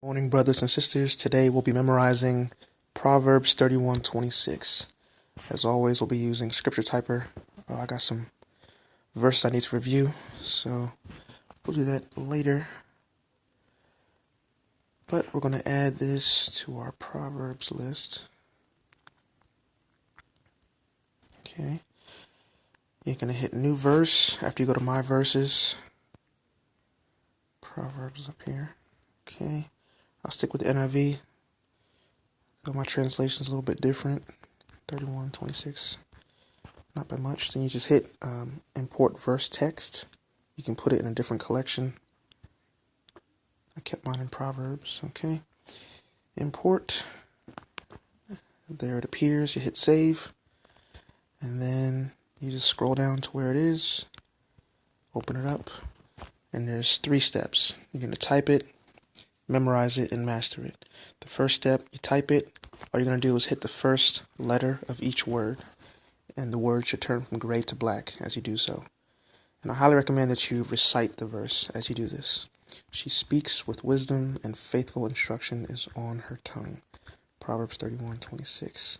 Morning, brothers and sisters. Today we'll be memorizing Proverbs 31:26. As always, we'll be using scripture typer. I got some verses I need to review, so we'll do that later. But we're going to add this to our Proverbs list. Okay. You're going to hit new verse after you go to my verses. Proverbs up here. Okay. I'll stick with the NIV, though my translation is a little bit different. 31:26, not by much. Then you just hit import verse text. You can put it in a different collection. I kept mine in Proverbs, okay. Import. There it appears. You hit save. And then you just scroll down to where it is. Open it up. And there's 3 steps. You're going to type it, memorize it, and master it. The first step, you type it. All you're going to do is hit the first letter of each word, and the word should turn from gray to black as you do so. And I highly recommend that you recite the verse as you do this. She speaks with wisdom, and faithful instruction is on her tongue. Proverbs 31:26.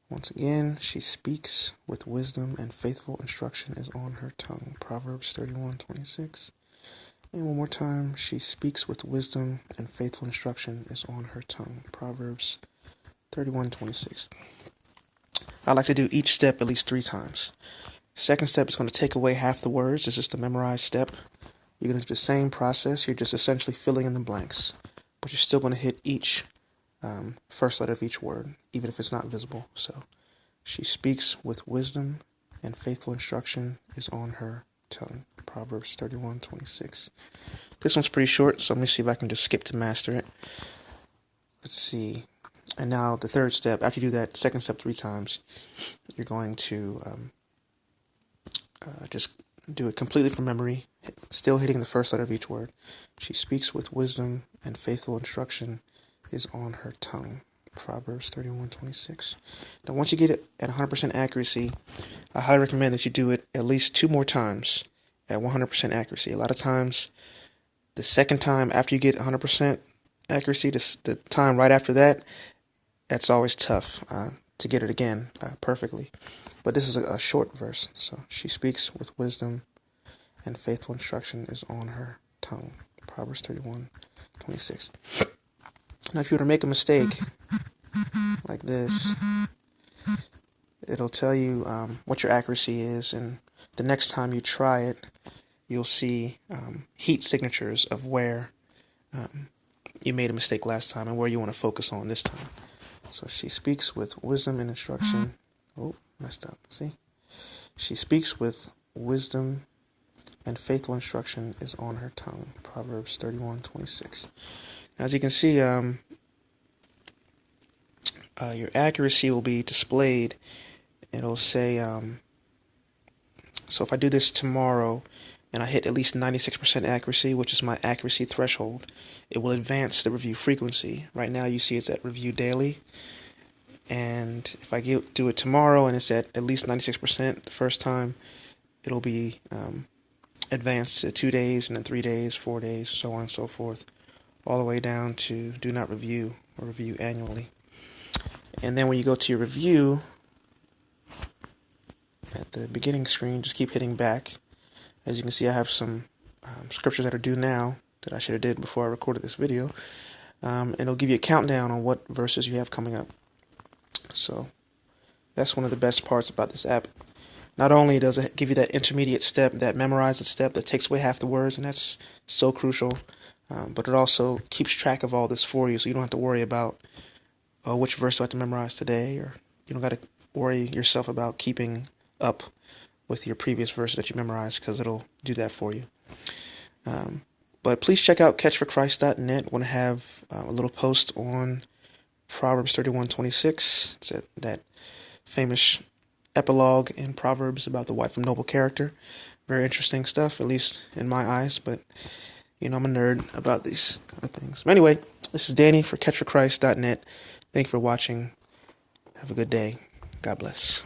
Once again, she speaks with wisdom, and faithful instruction is on her tongue. Proverbs 31:26. And one more time, she speaks with wisdom, and faithful instruction is on her tongue. Proverbs 31:26. I like to do each step at least 3 times. Second step is going to take away half the words. It's just the memorized step. You're going to do the same process. You're just essentially filling in the blanks. But you're still going to hit each first letter of each word, even if it's not visible. So, she speaks with wisdom, and faithful instruction is on her tongue. Proverbs 31:26. This one's pretty short, so let me see if I can just skip to master it. Let's see. And now the third step, after you do that second step 3 times, you're going to just do it completely from memory, still hitting the first letter of each word. She speaks with wisdom, and faithful instruction is on her tongue. Proverbs 31:26. Now, once you get it at 100% accuracy, I highly recommend that you do it at least 2 more times at 100% accuracy. A lot of times, the second time after you get 100% accuracy, the time right after that, that's always tough to get it again perfectly. But this is a short verse. So, she speaks with wisdom, and faithful instruction is on her tongue. Proverbs 31:26. Now, if you were to make a mistake like this, it'll tell you what your accuracy is, and the next time you try it, you'll see heat signatures of where you made a mistake last time and where you want to focus on this time. So, she speaks with wisdom and instruction. Oh, messed up. See? She speaks with wisdom, and faithful instruction is on her tongue. Proverbs 31:26. As you can see, your accuracy will be displayed. It'll say, so if I do this tomorrow and I hit at least 96% accuracy, which is my accuracy threshold, it will advance the review frequency. Right now you see it's at review daily. And if I do it tomorrow and it's at least 96% the first time, it'll be advanced to 2 days, and then 3 days, 4 days, so on and so forth, all the way down to do not review, or review annually. And then when you go to your review, at the beginning screen, just keep hitting back. As you can see, I have some scriptures that are due now that I should have did before I recorded this video. And it'll give you a countdown on what verses you have coming up. So that's one of the best parts about this app. Not only does it give you that intermediate step, that memorized step that takes away half the words, and that's so crucial, but it also keeps track of all this for you, so you don't have to worry about which verse do I have to memorize today, or you don't got to worry yourself about keeping up with your previous verses that you memorized, because it'll do that for you. But please check out CatchForChrist.net. We're going to have a little post on Proverbs 31:26. It's that famous epilogue in Proverbs about the wife of noble character. Very interesting stuff, at least in my eyes, but I'm a nerd about these kind of things. But anyway, this is Danny for CatchForChrist.net. Thank you for watching. Have a good day. God bless.